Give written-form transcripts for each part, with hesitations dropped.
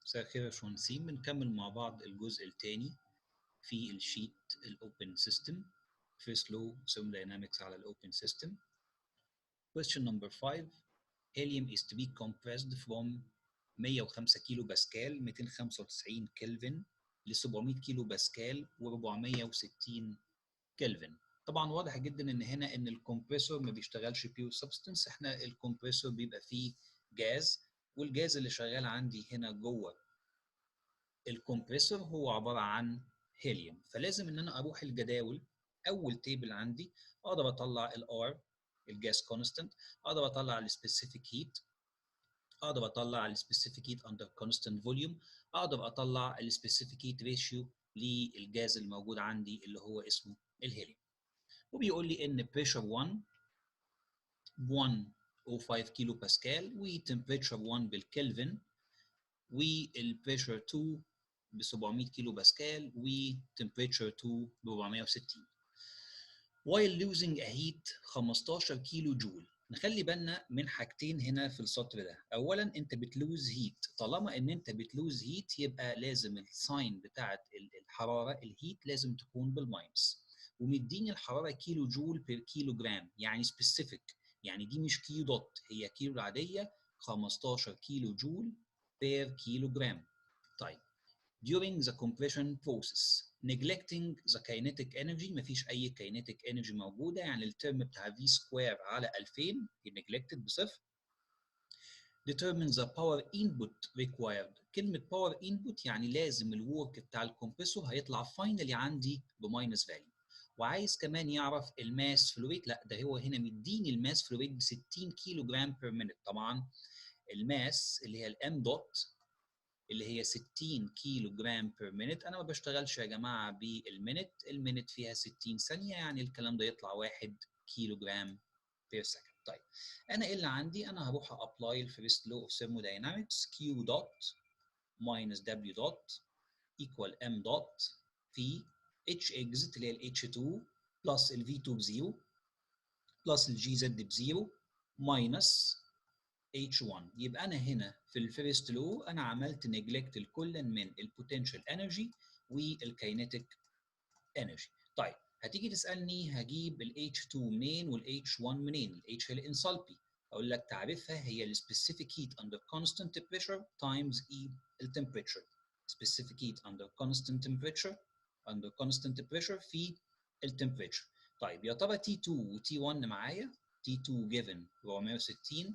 مساء الخير يا باشمهندسين، بنكمل مع بعض الجزء الثاني في الشيت الأوبن سيستم First Law Thermodynamics على الأوبن سيستم. Question number 5. Helium is to be compressed from 105 كيلو باسكال 295 كلفن ل 700 كيلو باسكال و460 كلفن. طبعا واضح جدا ان هنا ان الكمبريسور ما بيشتغلش بيور سبستنس، احنا الكمبريسور بيبقى فيه جاز، والجاز اللي شغال عندي هنا جوه الكمبريسور هو عباره عن هيليوم. فلازم ان انا اروح الجداول، اول تيبل عندي اقدر اطلع الار الجاس كونستانت، اقدر اطلع السبيسيفيك هيت، اقدر اطلع السبيسيفيك هيت اندر كونستانت فوليوم، اقدر اطلع السبيسيفيك هيت ريشيو للجاز الموجود عندي اللي هو اسمه الهيليوم. وبيقول لي ان بريشر 1 105 كيلو باسكال، وتمبريتشر 1 بالكلفن، والبريشر 2 ب 700 كيلو باسكال، وتمبريتشر 2 ب 460. while losing a heat 15 كيلو جول. نخلي بالنا من حاجتين هنا في السطر ده. اولا انت بتلوز هيت، طالما ان انت بتلوز هيت يبقى لازم الساين بتاعت الحراره الهيت لازم تكون بالماينس، ومديني الحراره كيلو جول بير كيلو جرام، يعني سبيسيفيك، يعني دي مش كيلو دوت، هي كيلو العاديه 15 كيلو جول بير كيلو جرام. طيب during the compression process neglecting the kinetic energy، مفيش اي kinetic energy موجوده، يعني الترم بتاع v سكوير على 2000 neglected بصفر. determine the power input required. كلمه power input يعني لازم الورك بتاع الكمبريسور هيطلع فاينلي عندي بماينس فاليو. وعايز كمان يعرف الماس فلو ريت، لا ده هو هنا مديني الماس فلو ريت ب 60 كيلو جرام بير مينت. طبعا الماس اللي هي الام دوت اللي هي 60 كيلو جرام بير مينت، انا ما بشتغلش يا جماعه بالمينت، المينت فيها 60 ثانيه، يعني الكلام ده يطلع 1 كيلو جرام بير سكند. طيب انا ايه اللي عندي؟ انا هروح ابلاي الفيرست لو اوف ثيرموداينامكس، كيو دوت ماينس دبليو دوت ايكوال ام دوت في اتش اكزت اللي هي الاتش 2 بلس الفي 2 بزيرو بلس الجي زد بزيرو ماينس H1. يبقى انا هنا في الفيرست لو انا عملت نيجلكت الكل من البوتنشال انرجي والكاينيتيك انرجي. طيب هتيجي تسالني هجيب ال H2 منين وال H1 منين؟ ال H هي الانثالبي، اقول لك تعريفها هي السبيسيفيك هيت اندر كونستانت تمبريتشر تايمز اي التمبريتشر. سبيسيفيك هيت اندر كونستانت تمبريتشر اندر كونستانت تمبريتشر في التمبريتشر. طيب يا ترى T2 و T1 معايا؟ T2 جيفن 460،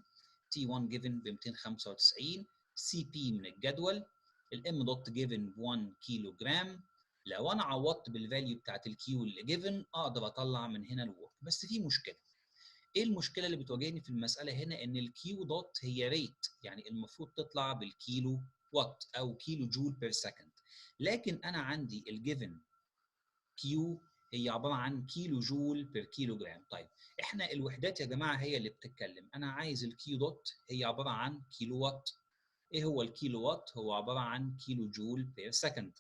T1 جيفن ب 295، سي بي من الجدول، الام دوت جيفن ب 1 كيلو جرام. لو انا عوضت بالفاليو بتاعت الكيو اللي جيفن اقدر اطلع من هنا الورك، بس في مشكله. ايه المشكله اللي بتواجهني في المساله هنا؟ ان الكيو دوت هي ريت، يعني المفروض تطلع بالكيلو وات او كيلو جول بير سكند، لكن انا عندي الجيفن كيو هي عباره عن كيلو جول بير كيلو جرام. طيب احنا الوحدات يا جماعه هي اللي بتتكلم، انا عايز الكيو دوت هي عباره عن كيلو وات. ايه هو الكيلو وات؟ هو عباره عن كيلو جول بير سكند.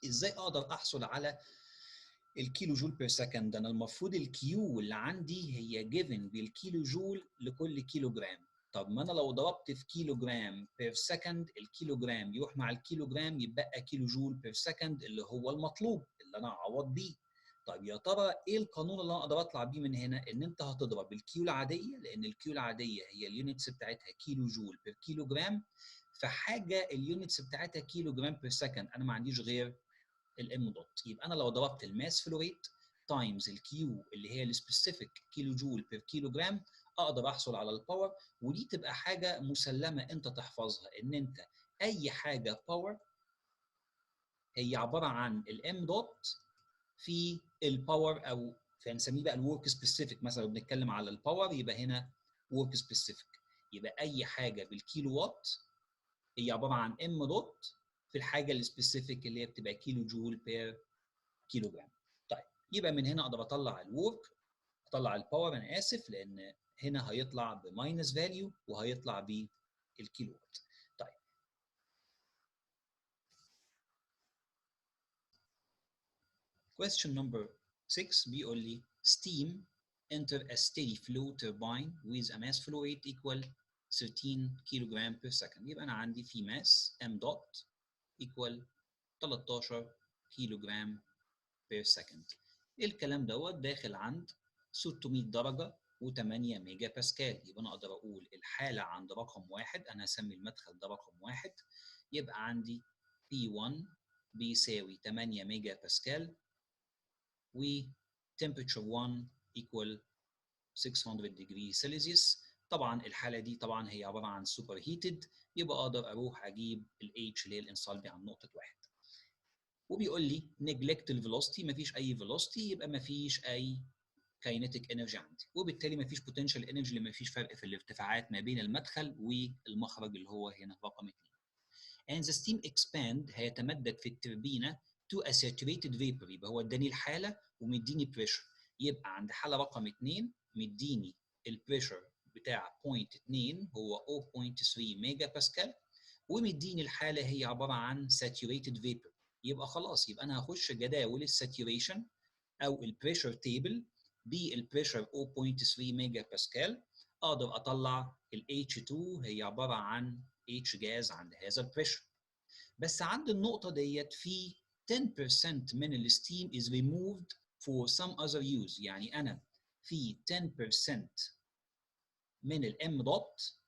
ازاي اقدر احصل على الكيلو جول بير سكند؟ انا المفروض الكيو اللي عندي هي جيفن بالكيلو جول لكل كيلو جرام. طب ما انا لو ضربت في كيلو جرام بير سكند، الكيلو جرام يروح مع الكيلو جرام يبقى كيلو جول بير سكند اللي هو المطلوب اللي انا اعوض بيه. طيب يا ترى ايه القانون اللي انا اقدر اطلع بيه من هنا؟ ان انت هتضرب الكيو العاديه، لان الكيو العاديه هي اليونتس بتاعتها كيلو جول بير كيلو جرام، فحاجه اليونتس بتاعتها كيلو جرام بير سكند، انا ما عنديش غير الام دوت. يبقى انا لو ضربت الماس فلو ريت تايمز الكيو اللي هي السبيسيفيك كيلو جول بير كيلو جرام اقدر احصل على الباور. ودي تبقى حاجه مسلمه انت تحفظها، ان انت اي حاجه باور هي عباره عن الام دوت في الباور، او فنسميه بقى الورك سبيسيفيك. مثلا لو بنتكلم على الباور يبقى هنا ورك سبيسيفيك، يبقى اي حاجه بالكيلو وات هي عباره عن ام دوت في الحاجه السبيسيفيك اللي هي بتبقى كيلو جول بير كيلو جرام. طيب يبقى من هنا اقدر اطلع الورك، اطلع الباور، انا اسف، لان هنا هيطلع بماينس فاليو وهيطلع بالكيلو وات. طيب question number 6 بيقول لي steam enter a steady flow turbine with a mass flow rate equal 13 كيلو جرام بير سكند. يبقى انا عندي في ماس ام دوت ايكوال 13 كيلو جرام بير سكند. الكلام دوت داخل عند 600 درجه و8 ميجا باسكال. يبقى انا اقدر اقول الحاله عند رقم واحد، انا هسمي المدخل ده رقم واحد، يبقى عندي P1 بيساوي 8 ميجا باسكال و temperature 1 equal 600 degree سيلسيوس. طبعا الحاله دي طبعا هي عباره عن سوبر هيتد، يبقى اقدر اروح اجيب الاتش اللي هي الانصالبي عن نقطه واحد. وبيقول لي نيجلكت الفيلوسيتي، مفيش اي فيلوسيتي، يبقى مفيش اي كاينيتيك انرجي عندي، وبالتالي مفيش بوتنشال انرجي لما مفيش فرق في الارتفاعات ما بين المدخل والمخرج اللي هو هنا رقم 2. and the steam expand هيتمدد في التربينه to a saturated vapor. يبقى هو اداني الحاله ومديني بريشر، يبقى عند حاله رقم 2 مديني البريشر بتاع 0.2 هو 0.3 ميجا باسكال، ومديني الحاله هي عباره عن saturated vapor. يبقى خلاص، يبقى انا هخش جداول الساتوريشن او البريشر تيبل بالبريشر 0.3 ميجا باسكال، اقدر اطلع ال H2 هي عباره عن H جاز عند هذا البريشر. بس عند النقطه ديت في 10% من الستيم is removed for some other use. يعني انا في 10% من الام دوت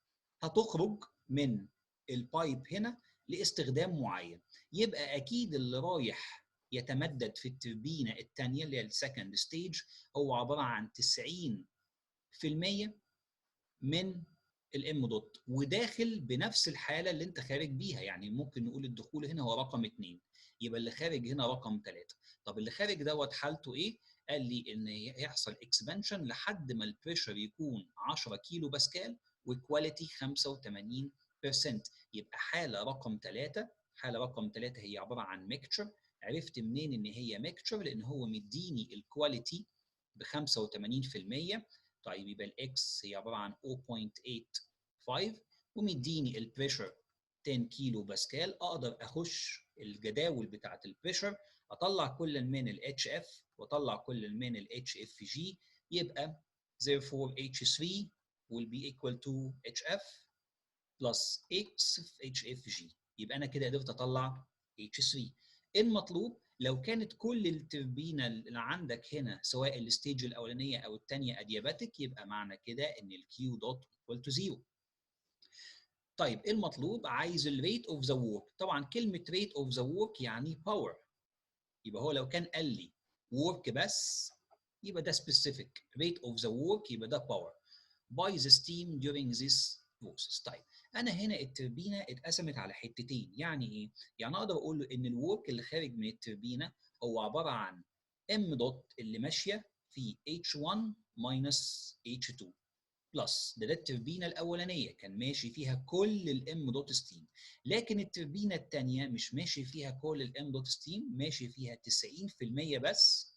هتخرج من البايب هنا لاستخدام معين، يبقى اكيد اللي رايح يتمدد في التربينه الثانيه اللي هي السكند ستيج هو عباره عن 90% من الام دوت، وداخل بنفس الحاله اللي انت خارج بيها. يعني ممكن نقول الدخول هنا هو رقم 2، يبقى اللي خارج هنا رقم 3. طب اللي خارج دوت حالته ايه؟ قال لي ان يحصل اكسبانشن لحد ما البريشر يكون 10 كيلو باسكال وكواليتي 85%. يبقى حاله رقم 3، حاله رقم 3 هي عباره عن ميكتشر. عرفت منين ان هي ميكتشر؟ لان هو مديني الكواليتي ب 85%. طيب يبقى الاكس هي عباره عن 0.85 ومديني البريشر 10 كيلو باسكال. اقدر اخش الجداول بتاعه البريشر، اطلع كل من الاتش اف واطلع كل من الاتش اف جي، يبقى therefore H3 will be equal to HF plus X في HFG. يبقى انا كده قدرت اطلع H3. المطلوب لو كانت كل التربينه اللي عندك هنا سواء الستيج الاولانيه او الثانيه ادياباتيك، يبقى معنى كده ان الكيو دوت ايكوال تو 0. طيب المطلوب عايز الريت اوف ذا وورك. طبعا كلمه ريت اوف ذا وورك يعني باور، يبقى هو لو كان قال لي وورك بس يبقى ده سبيسيفيك، ريت اوف ذا وورك يبقى ده باور باي ذا ستيم during this process. طيب انا هنا التربينه اتقسمت على حتتين. يعني ايه؟ يعني اقدر اقول له ان الورك اللي خارج من التربينه هو عباره عن ام دوت اللي ماشيه في H1 ماينس H2 بلس ده التربينه الاولانيه كان ماشي فيها كل الام دوت ستيم، لكن التربينه الثانيه مش ماشي فيها كل الام دوت ستيم، ماشي فيها 90% بس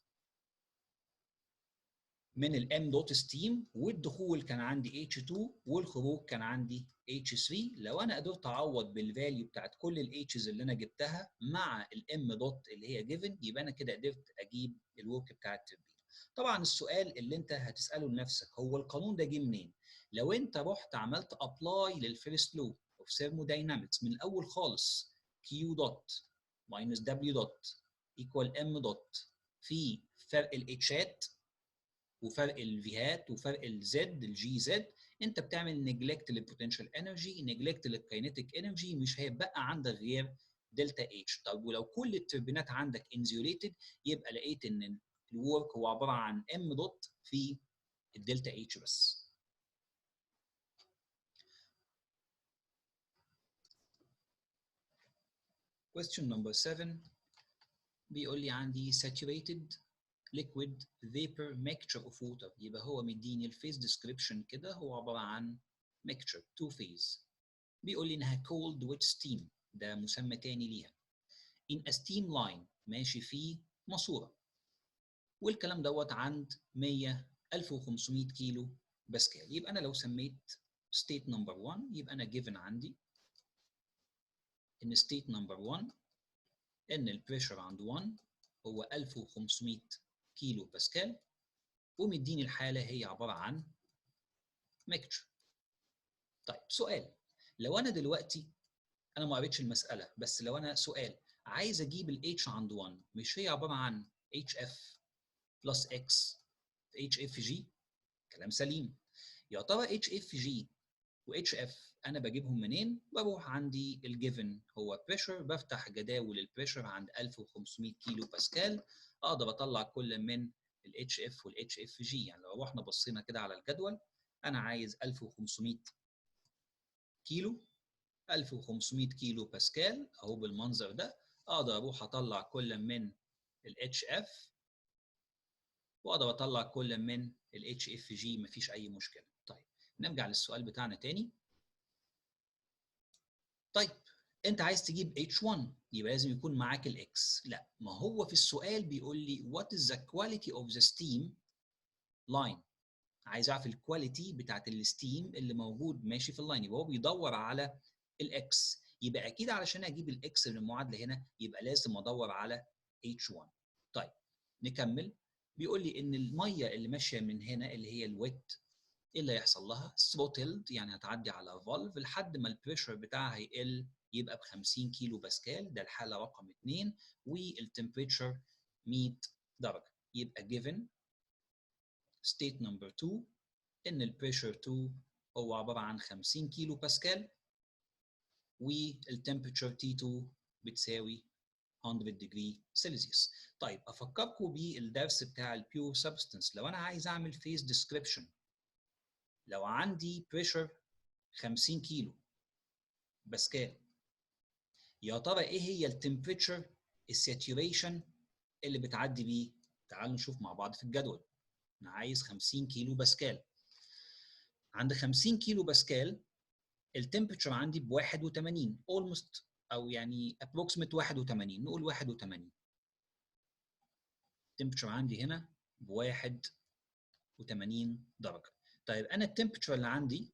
من الام دوت ستيم، والدخول كان عندي H2 والخروج كان عندي H3. لو انا قدرت اعوض بالفاليو بتاعت كل الاتشز اللي انا جبتها مع الام دوت اللي هي جيفن، يبقى انا كده قدرت اجيب الورك بتاع التربينه. طبعا السؤال اللي انت هتساله لنفسك هو القانون ده جه منين؟ لو انت رحت عملت ابلاي للفيرست لو اوف ثيرموداينامكس من الاول خالص، Q دوت ماينس W دوت ايكوال M دوت في فرق الاتشات وفرق الفيهات وفرق الزد الجي زد، انت بتعمل نيجلكت للبوتنشال انرجي، نيجلكت للكاينيتيك انرجي، مش هيبقى عندك غير دلتا اتش. طب ولو كل التربينات عندك انزيوليتد يبقى لقيت ان الورك هو عباره عن ام دوت في الدلتا اتش بس. Question number 7 بيقول لي عندي saturated liquid vapor mixture of water. يبقى هو مديني الفيز ديسكريبشن كده، هو عباره عن mixture two phase. بيقول لي انها cold wet steam، ده مسمى تاني ليها. in a steam line ماشي فيه ماسوره، والكلام دوت عند 1500 كيلو باسكال. يبقى انا لو سميت state number 1 يبقى انا given عندي ان state number 1 ان البريشر عند 1 هو 1500 كيلو باسكال، ومديني الحاله هي عباره عن ميكتشر. طيب سؤال، لو انا دلوقتي انا ما قريتش المساله، بس لو انا سؤال عايز اجيب الاتش عند 1، مش هي عباره عن اتش اف بلس اكس في اتش اف جي؟ كلام سليم. يا ترى اتش اف جي واتش اف انا بجيبهم منين؟ بروح عندي الجيفن هو بريشر، بفتح جداول البريشر عند 1500 كيلو باسكال، اقدر اطلع كل من الاتش اف والاتش اف جي. يعني لو رحنا بصينا كده على الجدول، انا عايز 1500 كيلو، 1500 كيلو باسكال اهو بالمنظر ده، اقدر اروح اطلع كل من الاتش اف واقدر اطلع كل من الاتش اف جي، مفيش اي مشكله. طيب نرجع للسؤال بتاعنا تاني. طيب انت عايز تجيب H1 يبقى لازم يكون معاك الاكس. لا، ما هو في السؤال بيقول لي what is the quality of the steam line. عايز اعرف الكواليتي بتاعت الستيم اللي موجود ماشي في اللاين، يبقى هو بيدور على الاكس. يبقى اكيد علشان اجيب الاكس من المعادله هنا يبقى لازم ادور على H1. طيب نكمل. بيقول لي ان الميه اللي ماشيه من هنا اللي هي الويت، ايه اللي هيحصل لها؟ ثروتلد، يعني هتعدي على فالف لحد ما البريشر بتاعها هيقل يبقى ب 50 كيلو باسكال، ده الحاله رقم 2، والتمبريتشر 100 درجه. يبقى given state number 2 ان البريشر 2 هو عباره عن 50 كيلو باسكال، والتمبريتشر T2 بتساوي 100 degree سيلسيوس. طيب افكركم بالدرس بتاع البيور سبستنس. لو انا عايز اعمل فيز ديسكريبشن، لو عندي بريشر 50 كيلو باسكال، يا ترى ايه هي التمبريتشر الساتوريشن اللي بتعدي بيه؟ تعالوا نشوف مع بعض في الجدول. انا عايز 50 كيلو باسكال. عند 50 كيلو باسكال التمبريتشر عندي ب 81 almost، او يعني approximate 81، نقول 81. التمبريتشر عندي هنا ب 81 درجه. طيب انا التمبريتشر اللي عندي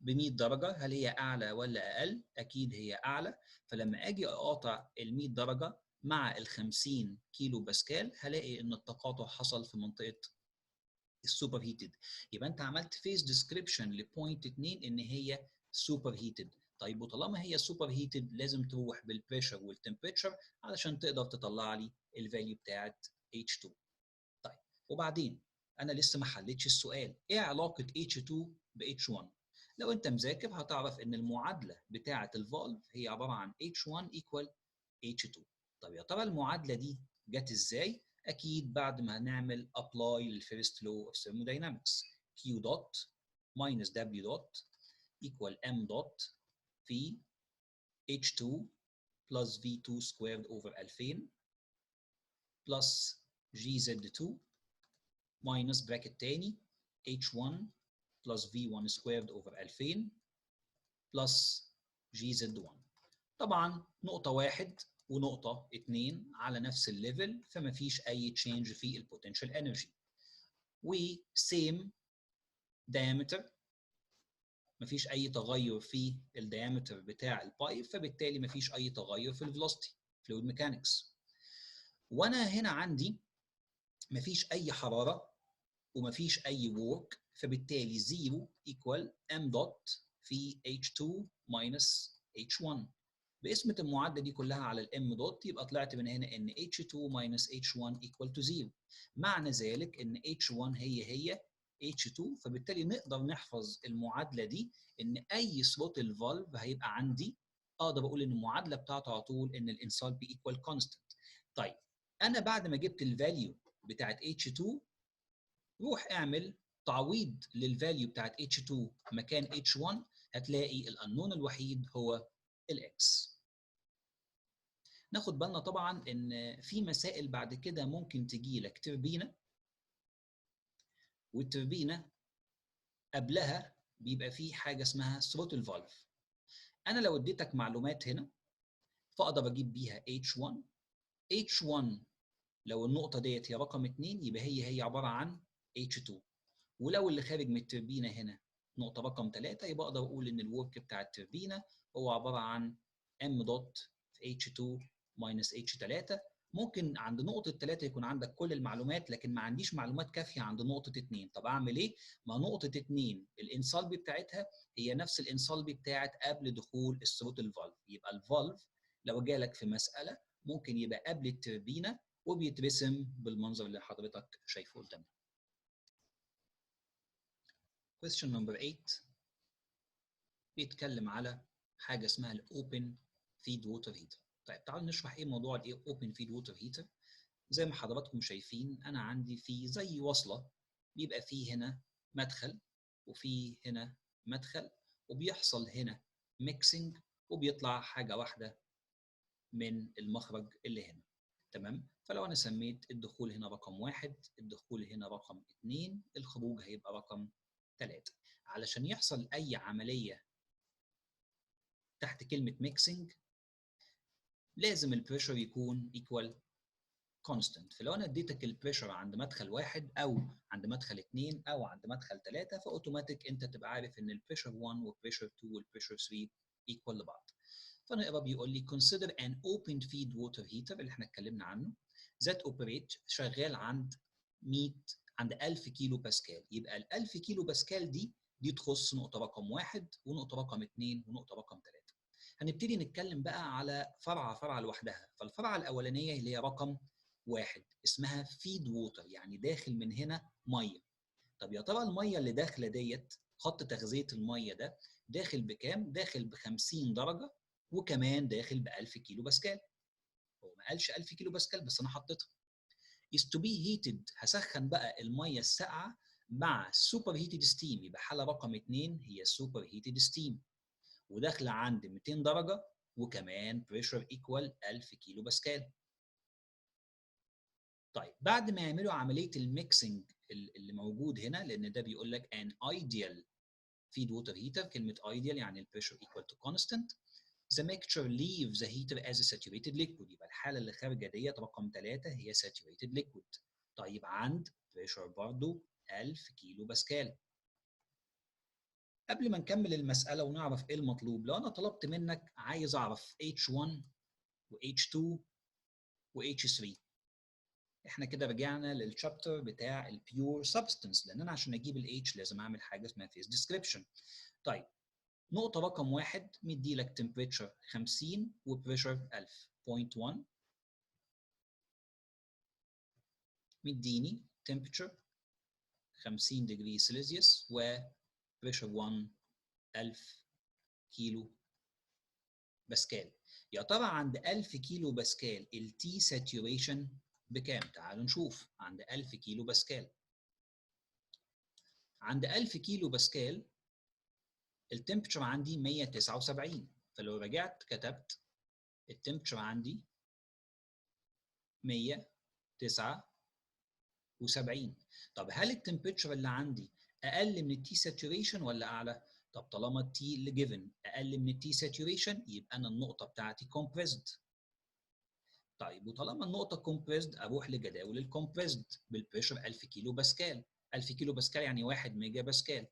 ب 100 درجه، هل هي اعلى ولا اقل؟ اكيد هي اعلى. فلما اجي اقاطع ال 100 درجه مع ال 50 كيلو باسكال هلاقي ان التقاطع حصل في منطقه السوبر هيتد. يبقى انت عملت فيز ديسكريبشن لبوينت 2 ان هي سوبر هيتد. طيب وطالما هي سوبر هيتد لازم تروح بالبريشر والتمبريتشر علشان تقدر تطلع لي الفاليو بتاعت H2. طيب وبعدين انا لسه ما حلتش السؤال، ايه علاقه H2 ب H1؟ لو انت مذاكر هتعرف ان المعادله بتاعه الفالف هي عباره عن H1 equal H2. طب يا ترى المعادله دي جت ازاي؟ اكيد بعد ما هنعمل apply للفيرست لو اوف thermodynamics. Q dot minus W dot equal M dot في H2 plus V2 squared over 2000 plus GZ2 minus bracket تاني H1 plus V1 squared over 2000 plus GZ1. طبعا نقطة 1 ونقطة 2 على نفس الليفل، فما فيش أي تشينج في البوتنشال انرجي. وسيم diameter، ما فيش أي تغير في الديامتر بتاع البايب، فبالتالي ما فيش أي تغير في الفيلوسيتي فلويد ميكانكس. وأنا هنا عندي ما فيش أي حرارة وما فيش أي work، فبالتالي 0 equal m dot في H2 minus H1. بقسمة المعادلة دي كلها على الام دوت يبقى طلعت من هنا ان H2 minus H1 equal to 0. معنى ذلك ان H1 هي H2، فبالتالي نقدر نحفظ المعادلة دي ان اي ثروتل فالف هيبقى عندي اقدر اقول ان المعادلة بتاعته على طول ان الانثالبي equal constant. طيب انا بعد ما جبت الفاليو بتاعت H2 روح اعمل تعويض للفاليو بتاعت H2 مكان H1، هتلاقي الانون الوحيد هو الاكس. ناخد بالنا طبعا ان في مسائل بعد كده ممكن تجي لك تربينه، والتربينه قبلها بيبقى في حاجه اسمها ثروتل فالف. انا لو اديتك معلومات هنا فاقدر اجيب بيها H1. H1 لو النقطه ديت هي رقم 2 يبقى هي عباره عن H2، ولو اللي خارج من التربينه هنا نقطه رقم 3 يبقى اقدر اقول ان الورك بتاع التربينه هو عباره عن m دوت في H2 minus H3، ممكن عند نقطة 3 يكون عندك كل المعلومات، لكن ما عنديش معلومات كافية عند نقطة 2. طب أعمل إيه؟ ما نقطة 2 الانصالبي بتاعتها هي نفس الانصالبي بتاعت قبل دخول الثروتل فالف، يبقى الفالف لو جالك في مسألة ممكن يبقى قبل التربينة وبيترسم بالمنظر اللي حضرتك شايفه قدامنا. Question number 8 بيتكلم على حاجة اسمها الأوبن فيد ووتر هيتر. طيب تعالوا نشرح إيه موضوع الأوبن فيد ووتر هيتر. زي ما حضراتكم شايفين أنا عندي في زي وصلة بيبقى فيه هنا مدخل وفي هنا مدخل، وبيحصل هنا ميكسنج وبيطلع حاجة واحدة من المخرج اللي هنا. تمام؟ فلو أنا سميت الدخول هنا رقم 1، الدخول هنا رقم 2، الخروج هيبقى رقم 3. علشان يحصل أي عملية تحت كلمة ميكسنج لازم البريشر يكون equal constant. فلو انا اديتك البريشر عند مدخل 1 او عند مدخل 2 او عند مدخل 3 فاوتوماتيك انت تبقى عارف ان البريشر 1 والبريشر 2 والبريشر 3 equal لبعض. فنقرا بيقول لي consider an open feed water heater اللي احنا اتكلمنا عنه that operate شغال عند 1000 كيلو باسكال. يبقى ال 1000 كيلو باسكال دي تخص نقطه رقم 1 ونقطه رقم 2 ونقطه رقم 3. هنبتدي نتكلم بقى على فرعة لوحدها. فالفرعة الأولانية اللي هي رقم 1 اسمها فيد ووتر، يعني داخل من هنا مية. طب يا ترى المية اللي داخلة ديت خط تغذية المية ده داخل بكام؟ داخل ب 50 درجة وكمان داخل ب 1000 كيلو باسكال. هو ما قالش 1000 كيلو باسكال بس أنا حطيتها. is to be heated هسخن بقى المية الساقعة مع سوبر هيتد ستيم. يبقى حالة رقم 2 هي سوبر هيتد ستيم وداخله عند 200 درجه وكمان بريشر ايكوال 1000 كيلو باسكال. طيب بعد ما يعملوا عمليه الميكسنج اللي موجود هنا، لان ده بيقول لك ان ايديال فيد ووتر هيتر، كلمه ايديال يعني البريشر ايكوال تو كونستانت. The mixture leaves the heater as a saturated liquid. يبقى الحاله اللي خارجه ديت رقم 3 هي saturated liquid. طيب عند بريشر برضه 1000 كيلو باسكال. قبل ما نكمل المسألة ونعرف إيه المطلوب، لو أنا طلبت منك عايز أعرف H1 و H2 و H3، إحنا كده رجعنا للشابتر بتاع البيور سبستنس، لأن أنا عشان أجيب ال H لازم أعمل حاجة اسمها فيز ديسكريبشن. طيب نقطة رقم 1 مدي لك temperature 50 وبريشر 1000 0.1، مديني temperature 50 degree سيليزيوس وبريشر 1 1000 كيلو باسكال. يا ترى عند 1000 كيلو باسكال التي ساتوريشن بكام؟ تعالوا نشوف. عند 1000 كيلو باسكال، عند 1000 كيلو باسكال التمبتشر عندي 179. فلو رجعت كتبت التمبتشر عندي 179. طب هل التمبتشر اللي عندي اقل من التي ساتوريشن ولا اعلى؟ طب طالما التي اللي جيفن اقل من التي ساتوريشن يبقى انا النقطه بتاعتي كومبريسد. طيب وطالما النقطه كومبريسد اروح لجداول الكومبريسد بالبريشر 1000 كيلو باسكال. 1000 كيلو باسكال يعني 1 ميجا باسكال.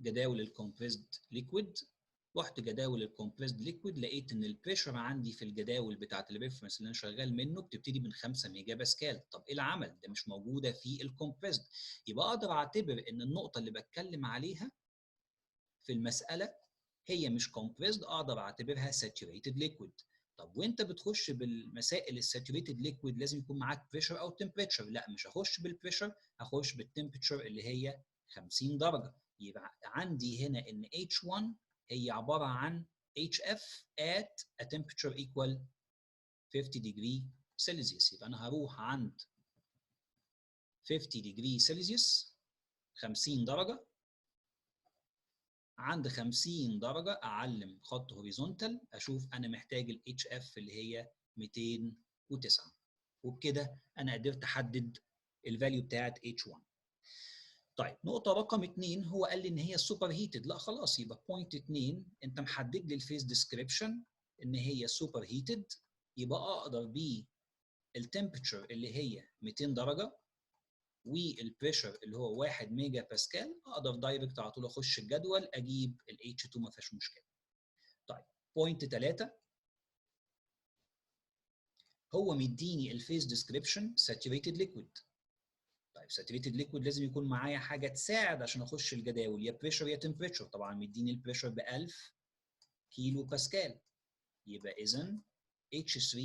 جداول الكومبريسد ليكويد، رحت جداول الكومبريسد ليكويد لقيت ان البريشر عندي في الجداول بتاعه الريفرنس اللي انا شغال منه بتبتدي من 5 ميجا باسكال. طب ايه العمل ده؟ مش موجوده في الكومبريسد. يبقى اقدر اعتبر ان النقطه اللي بتكلم عليها في المساله هي مش كومبريسد، اقدر اعتبرها ساتوريتد ليكويد. طب وانت بتخش بالمسائل الساتوريتد ليكويد لازم يكون معاك بريشر او تمبريتشر. لا مش هخش بالبريشر، هخش بالتمبريتشر اللي هي 50 درجه. يبقى عندي هنا ان H1 هي عباره عن HF at a temperature equal 50 degree Celsius. يبقى انا هروح عند 50 degree Celsius 50 درجه، عند 50 درجة أعلم خط هوريزونتال أشوف أنا محتاج ال HF اللي هي 209. وبكده أنا قدرت أحدد الفاليو بتاعت H1. طيب نقطة رقم 2 هو قال لي إن هي سوبر هيتد. لا خلاص، يبقى بوينت 2 أنت محدد لي الفيز ديسكريبشن إن هي سوبر هيتد، يبقى أقدر بالتمبرتشر اللي هي 200 درجة والبريشر اللي هو 1 ميجا باسكال اقدر دايركت على طول اخش الجدول اجيب ال H2 ما فيهاش مشكله. طيب بوينت 3 هو مديني الفيز ديسكريبشن ساتوريتد ليكويد. طيب ساتوريتد ليكويد لازم يكون معايا حاجه تساعد عشان اخش الجداول، يا بريشر يا تمبريتشر. طبعا مديني البريشر ب 1000 كيلو باسكال، يبقى اذا H3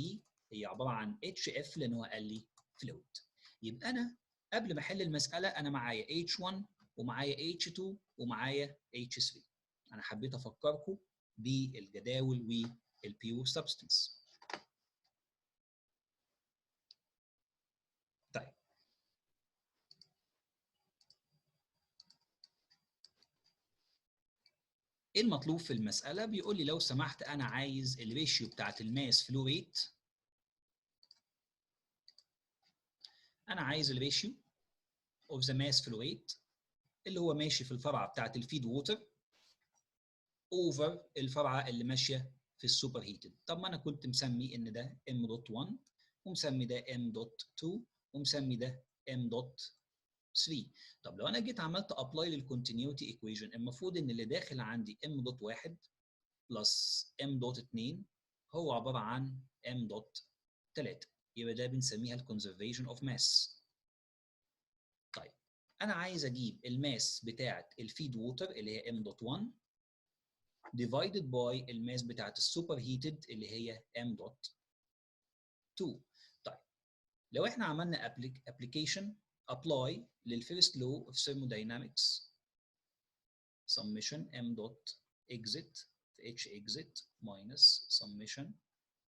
هي عباره عن HF لان هو قال لي فلويد. يبقى انا قبل ما احل المساله انا معايا H1 ومعايا H2 ومعايا H3. انا حبيت افكركم بالجداول والبيور سبستنس. طيب ايه المطلوب في المساله؟ بيقول لي لو سمحت انا عايز الريشيو بتاعت الماس فلو ريت. انا عايز الريشيو اوف ذا ماس فلو ريت اللي هو ماشي في الفرعه بتاعت الفيد ووتر اوفر الفرعه اللي ماشيه في السوبر هيتد. طب ما انا كنت مسمي ان ده m.1 ومسمي ده m.2 ومسمي ده m.3. طب لو انا جيت عملت ابلاي للكونتينيوتي ايكويشن، المفروض ان اللي داخل عندي m.1 بلس m.2 هو عباره عن m.3، يبقى ده بنسميها الكونزرفيشن اوف ماس. طيب انا عايز اجيب الماس بتاعه الفيد ووتر اللي هي m.1 divided by الماس بتاعت السوبر هيتد اللي هي m.2. طيب لو احنا عملنا application apply للفيرست لو of thermodynamics summation m.exit في h exit minus summation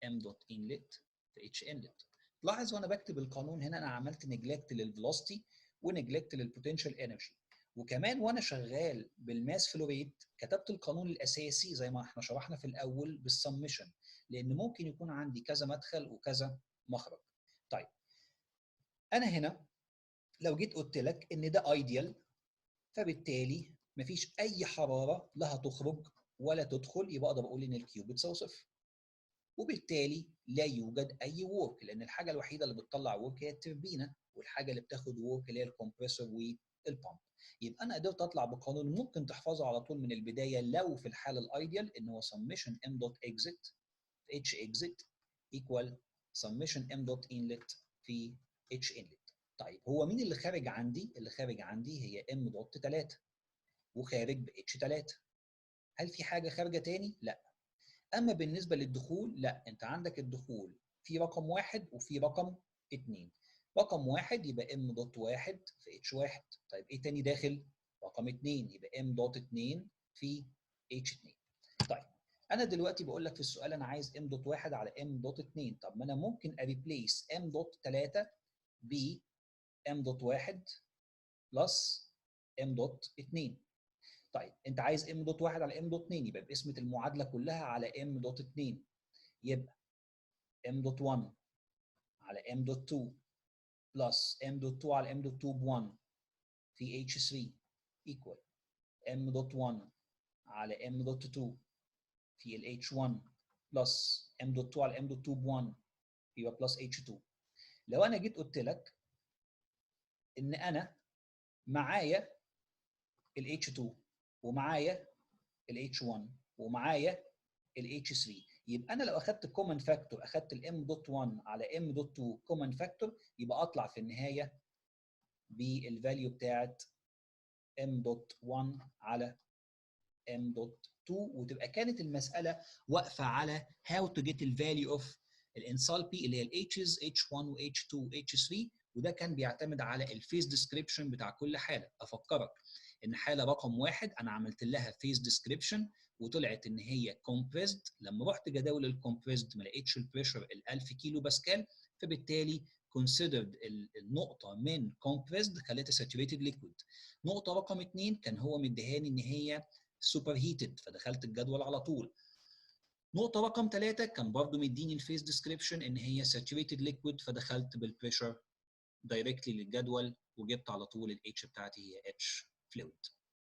m.inlet في h inlet. لاحظ وانا بكتب القانون هنا انا عملت neglect للفيلوسيتي ونجلكت للبوتنشال انرجي، وكمان وانا شغال بالماس فلو ريت كتبت القانون الاساسي زي ما احنا شرحنا في الاول بالسمشن، لان ممكن يكون عندي كذا مدخل وكذا مخرج. طيب انا هنا لو جيت قلت لك ان ده ايديال، فبالتالي مفيش اي حراره لا هتخرج ولا تدخل، يبقى اقدر اقول ان الكيو بتساوي صفر، وبالتالي لا يوجد اي وورك، لان الحاجه الوحيده اللي بتطلع وورك هي التربينه، والحاجه اللي بتاخد وورك اللي هي الكمبريسور والبامب. يبقى انا قدرت اطلع بقانون ممكن تحفظه على طول من البدايه لو في الحاله الايديال، ان هو summation m.exit في h exit equal summation m.inlet في h inlet. طيب هو مين اللي خارج عندي؟ اللي خارج عندي هي m.3 وخارج ب h3. هل في حاجه خارجه تاني؟ لا. اما بالنسبه للدخول لا، انت عندك الدخول في رقم واحد وفي رقم اتنين. رقم واحد يبقى m.1 في h1. طيب ايه تاني داخل؟ رقم اتنين يبقى m.2 في h2. طيب انا دلوقتي بقول لك في السؤال انا عايز m.1 على m.2. طب ما انا ممكن اريبليس m.3 ب m.1 بلس m.2. طيب انت عايز m.1 على m.2 يبقى بقسمه المعادله كلها على m.2، يبقى m.1 على m.2 بلس m.2 على m.2 ب1 في h3 equal m.1 على m.2 في ال h1 بلس m.2 على m.2 ب1 يبقى بلس h2. لو انا جيت قلت لك ان انا معايا ال h2 ومعايا ال h1 ومعايا ال h3، يبقى انا لو اخدت كومن فاكتور، اخدت ال m.1 على m.2 كومن فاكتور، يبقى اطلع في النهايه بالفاليو بتاعت m.1 على m.2، وتبقى كانت المساله واقفه على how to get the value of الانثالبي اللي هي ال H's H1 و H2 و H3، وده كان بيعتمد على الفيز ديسكريبشن بتاع كل حاله. افكرك ان حاله رقم واحد انا عملت لها فيز ديسكريبشن وطلعت ان هي كومبريسد، لما رحت جداول الكومبريسد ما لقيتش البريشر ال 1000 كيلو باسكال، فبالتالي considered النقطه من كومبريسد خليتها ساتوريتد ليكويد. نقطه رقم اثنين كان هو مديهاني ان هي سوبر هيتد فدخلت الجدول على طول. نقطة رقم 3 كان برضو مديني الفيز ديسكريبشن ان هي ساتوريتد ليكويد فدخلت بالبريشر دايركتلي للجدول وجبت على طول الاتش بتاعتي هي اتش فلويد.